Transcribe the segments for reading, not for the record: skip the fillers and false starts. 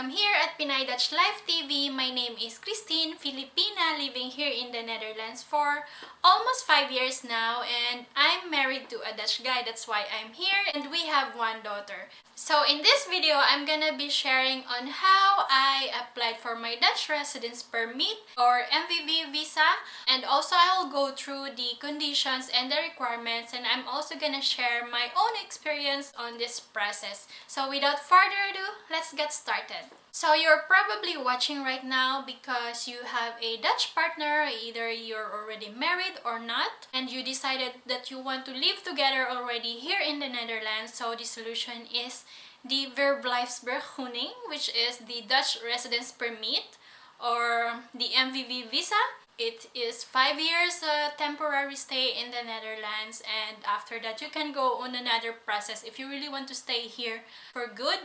welcome here at Pinay-Dutch Live TV. My name is Christine, Filipina, living here in the Netherlands for almost 5 years now, and I'm married to a Dutch guy. That's why I'm here, and we have one daughter. So in this video, I'm gonna be sharing on how I applied for my Dutch residence permit or MVV Visa, and also I'll go through the conditions and the requirements, and I'm also gonna share my own experience on this process. So without further ado, let's get started. So you're probably watching right now because you have a Dutch partner, either you're already married or not, and you decided that you want to live together already here in the Netherlands. So the solution is the verblijfsvergunning, which is the Dutch residence permit or the MVV visa. It is 5 years temporary stay in the Netherlands, and after that you can go on another process if you really want to stay here for good.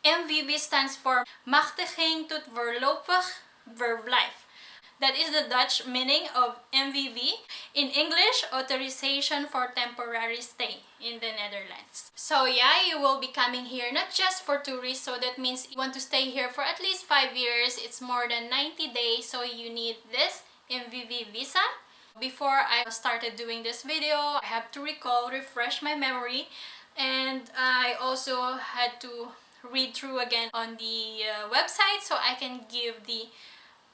MVV stands for Machtiging tot Voorlopig Verblijf. That is the Dutch meaning of MVV. In English, authorization for temporary stay in the Netherlands. So yeah, you will be coming here not just for tourists, so that means you want to stay here for at least 5 years. It's more than 90 days, so you need this MVV visa. Before I started doing this video, I have to refresh my memory, and I also had to read through again on the website so I can give the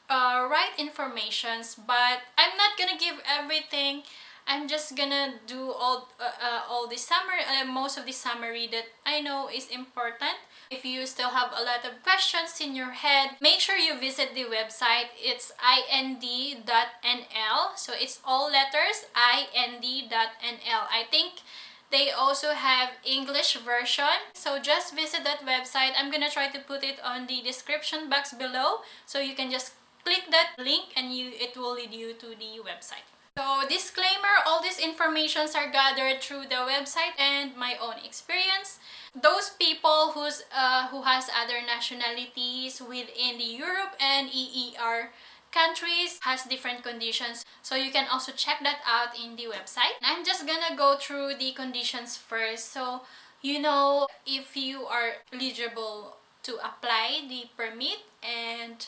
right informations, but I'm not gonna give everything. I'm just gonna do all the summary, most of the summary that I know is important. If you still have a lot of questions in your head, make sure you visit the website. It's ind.nl, so it's all letters, ind.nl. I think they also have English version, so just visit that website. I'm gonna try to put it on the description box below, so you can just click that link and it will lead you to the website. So disclaimer, all these informations are gathered through the website and my own experience. Those people who has other nationalities within the Europe and EER countries has different conditions, so you can also check that out in the website. I'm just gonna go through the conditions first, so you know if you are eligible to apply the permit and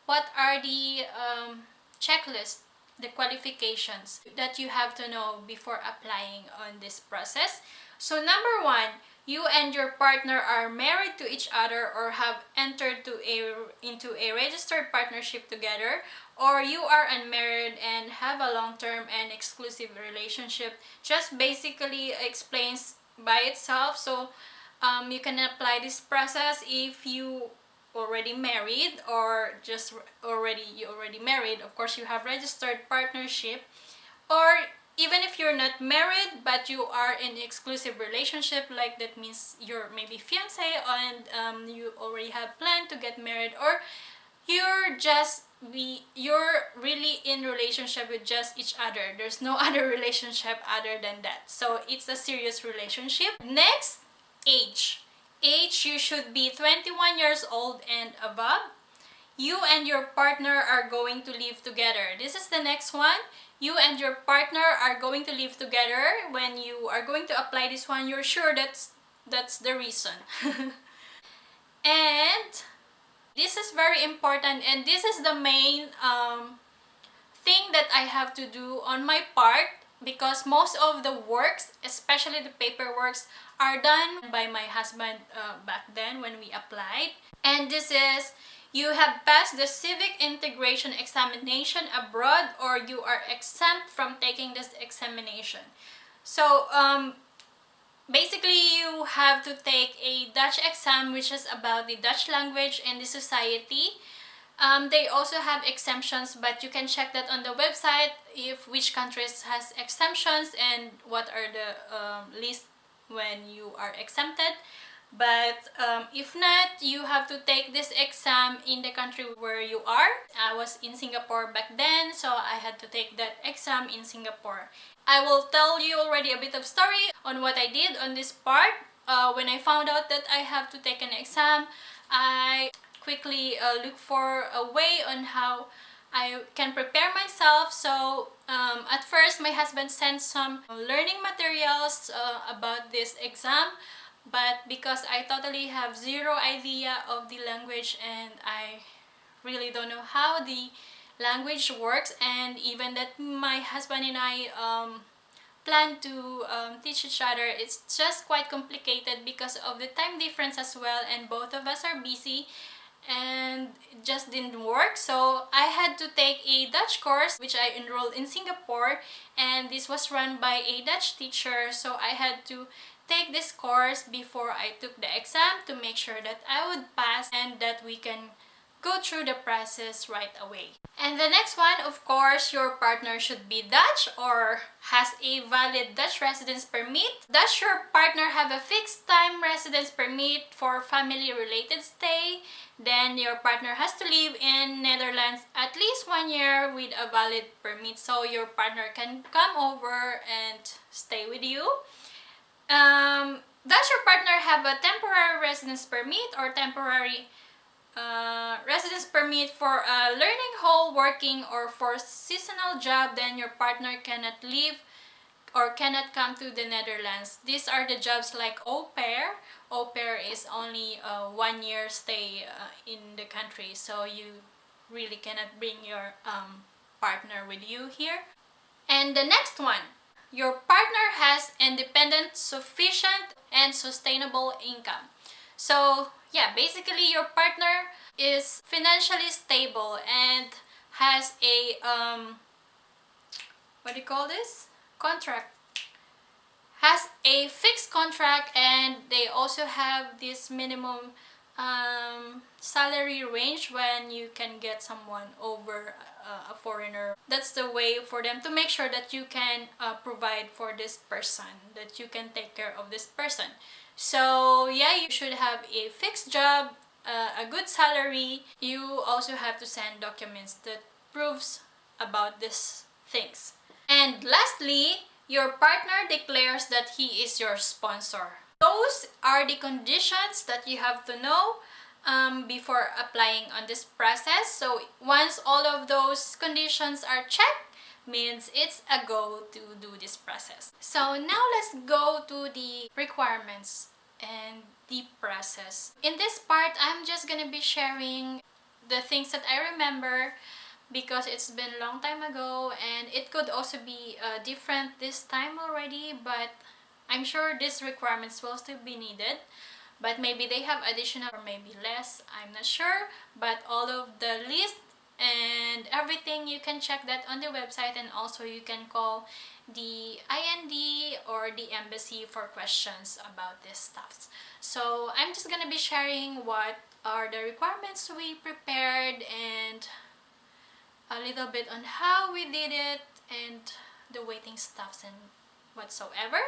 what are the checklists, the qualifications that you have to know before applying on this process. So number one, you and your partner are married to each other or have entered into a registered partnership together, or you are unmarried and have a long-term and exclusive relationship. Just basically explains by itself. So you can apply this process if you already married or just you already married. Of course, you have registered partnership, or even if you're not married but you are in exclusive relationship, like that means you're maybe fiance and you already have planned to get married, or you're really in relationship with just each other. There's no other relationship other than that, so it's a serious relationship. Next, age. You should be 21 years old and above. You and your partner are going to live together. This is the next one. You and your partner are going to live together. When you are going to apply this one, you're sure that's the reason. And this is very important, and this is the main thing that I have to do on my part, because most of the works, especially the paperworks, are done by my husband back then when we applied. And this is, you have passed the civic integration examination abroad, or you are exempt from taking this examination. So basically you have to take a Dutch exam, which is about the Dutch language and the society. They also have exemptions, but you can check that on the website if which countries has exemptions and what are the list when you are exempted. But if not, you have to take this exam in the country where you are. I was in Singapore back then, so I had to take that exam in Singapore. I will tell you already a bit of story on what I did on this part. When I found out that I have to take an exam, I quickly look for a way on how I can prepare myself. So at first my husband sent some learning materials about this exam, but because I totally have zero idea of the language and I really don't know how the language works, and even that my husband and I plan to teach each other, it's just quite complicated because of the time difference as well, and both of us are busy and it just didn't work. So I had to take a Dutch course which I enrolled in Singapore, and this was run by a Dutch teacher, so I had to take this course before I took the exam to make sure that I would pass and that we can go through the process right away. And the next one, of course, your partner should be Dutch or has a valid Dutch residence permit. Does your partner have a fixed time residence permit for family related stay? Then your partner has to live in Netherlands at least 1 year with a valid permit, so your partner can come over and stay with you. Does your partner have a temporary residence permit or temporary residence permit for a learning hall, working, or for seasonal job? Then your partner cannot leave or cannot come to the Netherlands. These are the jobs like au pair. Au pair is only a 1 year stay in the country, so you really cannot bring your partner with you here. And the next one, your partner has independent, sufficient, and sustainable income. So yeah, basically your partner is financially stable and has a what do you call this? Contract. Has a fixed contract, and they also have this minimum salary range when you can get someone over a foreigner. That's the way for them to make sure that you can provide for this person, that you can take care of this person. So yeah, you should have a fixed job, a good salary. You also have to send documents that proves about these things. And lastly, your partner declares that he is your sponsor. Those are the conditions that you have to know before applying on this process. So once all of those conditions are checked, means it's a go to do this process. So now let's go to the requirements and the process. In this part, I'm just gonna be sharing the things that I remember because it's been a long time ago, and it could also be different this time already, but I'm sure these requirements will still be needed, but maybe they have additional or maybe less, I'm not sure. But all of the list and everything, you can check that on the website, and also you can call the IND or the embassy for questions about this stuff. So I'm just gonna be sharing what are the requirements we prepared and a little bit on how we did it and the waiting stuffs and whatsoever.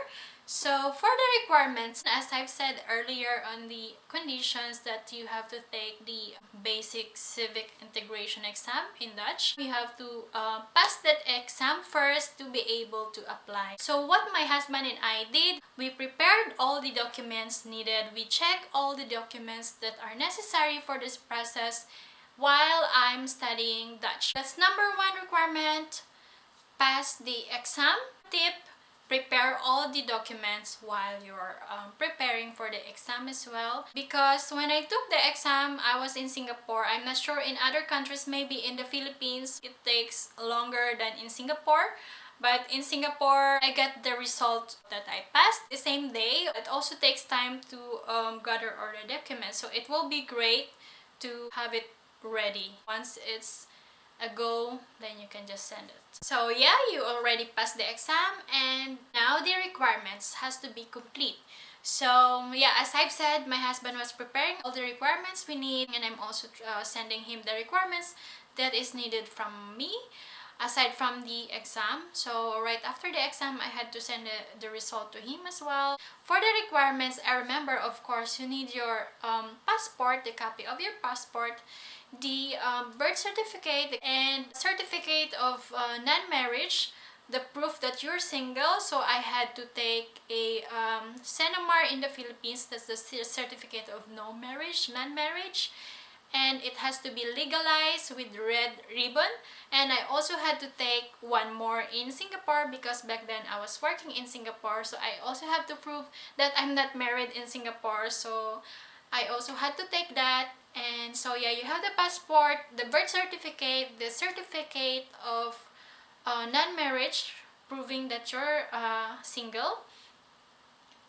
So for the requirements, as I've said earlier on the conditions, that you have to take the basic civic integration exam in Dutch. You have to pass that exam first to be able to apply. So what my husband and I did, we prepared all the documents needed. We checked all the documents that are necessary for this process while I'm studying Dutch. That's number one requirement, pass the exam. Tip, prepare all the documents while you're preparing for the exam as well. Because when I took the exam, I was in Singapore. I'm not sure in other countries, maybe in the Philippines, it takes longer than in Singapore. But in Singapore, I got the result that I passed the same day. It also takes time to gather all the documents. So it will be great to have it ready. Once it's a go, then you can just send it. So yeah, you already passed the exam, and now the requirements has to be complete. So yeah, as I've said, my husband was preparing all the requirements we need, and I'm also sending him the requirements that is needed from me aside from the exam. So right after the exam, I had to send the result to him as well. For the requirements, I remember, of course, you need your passport, the copy of your passport, the birth certificate, and certificate of non-marriage, the proof that you're single. So I had to take a Senomar in the Philippines, that's the certificate of non-marriage. and it has to be legalized with red ribbon. And I also had to take one more in Singapore because back then I was working in Singapore, so I also have to prove that I'm not married in Singapore. So I also had to take that. And so yeah, you have the passport, the birth certificate, the certificate of non-marriage proving that you're single.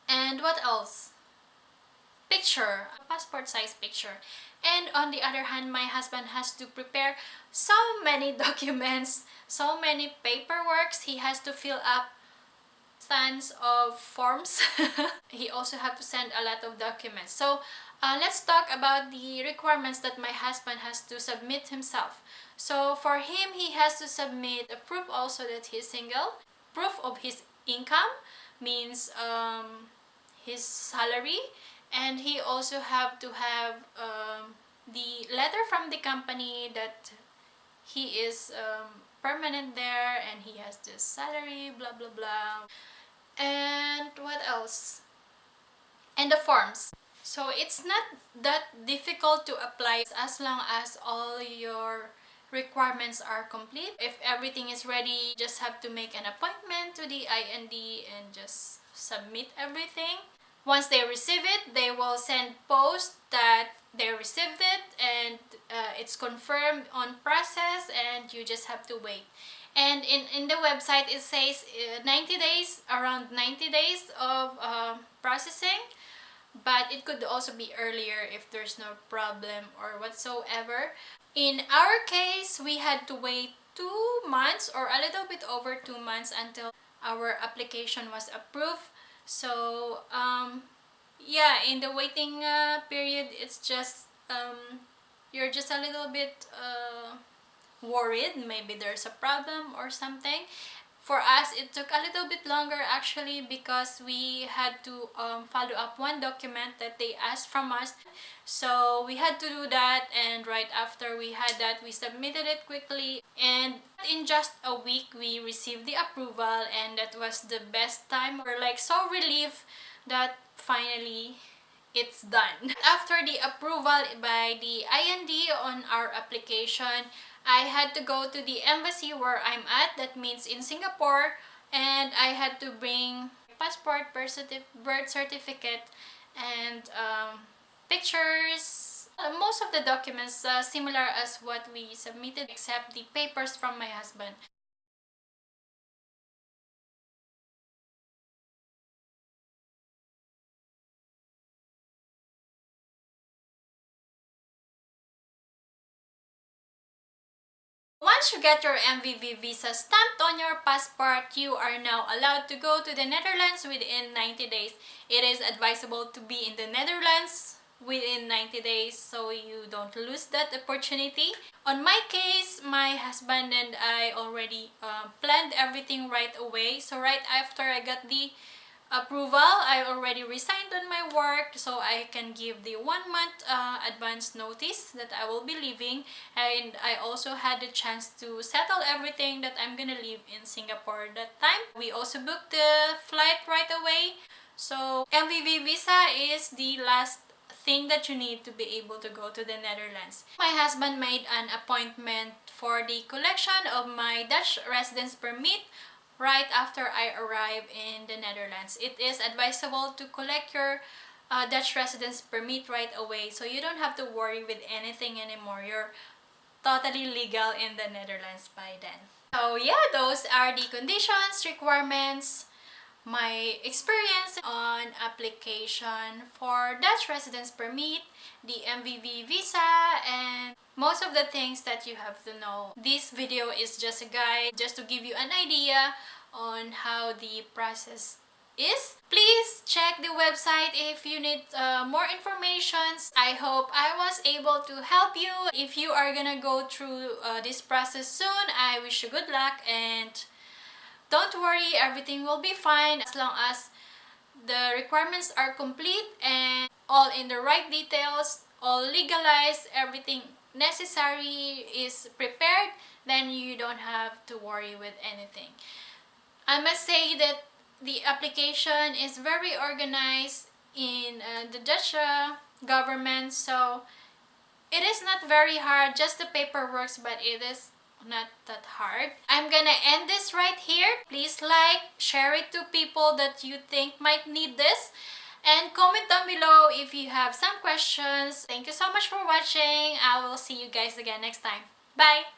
And what else? Picture, a passport size picture. And on the other hand, my husband has to prepare so many documents, so many paperworks. He has to fill up tons of forms. He also have to send a lot of documents. So let's talk about the requirements that my husband has to submit himself. So for him, he has to submit a proof also that he's single, proof of his income, means his salary, and he also have to have the letter from the company that he is permanent there and he has this salary, blah blah blah. And what else? And the forms. So it's not that difficult to apply as long as all your requirements are complete. If everything is ready, you just have to make an appointment to the IND and just submit everything. Once they receive it, they will send post that they received it, and it's confirmed on process, and you just have to wait. And in the website it says 90 days, around 90 days of processing, but it could also be earlier if there's no problem or whatsoever. In our case, we had to wait 2 months or a little bit over 2 months until our application was approved. So yeah, in the waiting period, it's just you're just a little bit worried, maybe there's a problem or something. For us, it took a little bit longer actually because we had to follow up one document that they asked from us. So we had to do that, and right after we had that, we submitted it quickly, and in just a week we received the approval, and that was the best time. We're like so relieved that finally it's done. After the approval by the IND on our application, I had to go to the embassy where I'm at, that means in Singapore, and I had to bring passport, birth certificate, and pictures. Most of the documents similar as what we submitted, except the papers from my husband. Once you get your MVV visa stamped on your passport, you are now allowed to go to the Netherlands within 90 days. It is advisable to be in the Netherlands within 90 days so you don't lose that opportunity. On my case, my husband and I already planned everything right away. So right after I got the approval, I already resigned on my work so I can give the 1 month advance notice that I will be leaving, and I also had the chance to settle everything that I'm gonna leave in Singapore that time. We also booked the flight right away. So MVV visa is the last thing that you need to be able to go to the Netherlands. My husband made an appointment for the collection of my Dutch residence permit right after I arrive in the Netherlands. It is advisable to collect your Dutch residence permit right away so you don't have to worry with anything anymore. You're totally legal in the Netherlands by then. So yeah, those are the conditions, requirements, my experience on application for Dutch residence permit, the MVV visa, and most of the things that you have to know. This video is just a guide, just to give you an idea on how the process is. Please check the website if you need more information. I hope I was able to help you. If you are gonna go through this process soon, I wish you good luck, and don't worry, everything will be fine as long as the requirements are complete and all in the right details, all legalized, everything necessary is prepared, then you don't have to worry with anything. I must say that the application is very organized in the Dutch government, so It is not very hard, just the paperwork, but it is not that hard. I'm gonna end this right here. Please like, share it to people that you think might need this. And comment down below if you have some questions. Thank you so much for watching. I will see you guys again next time. Bye!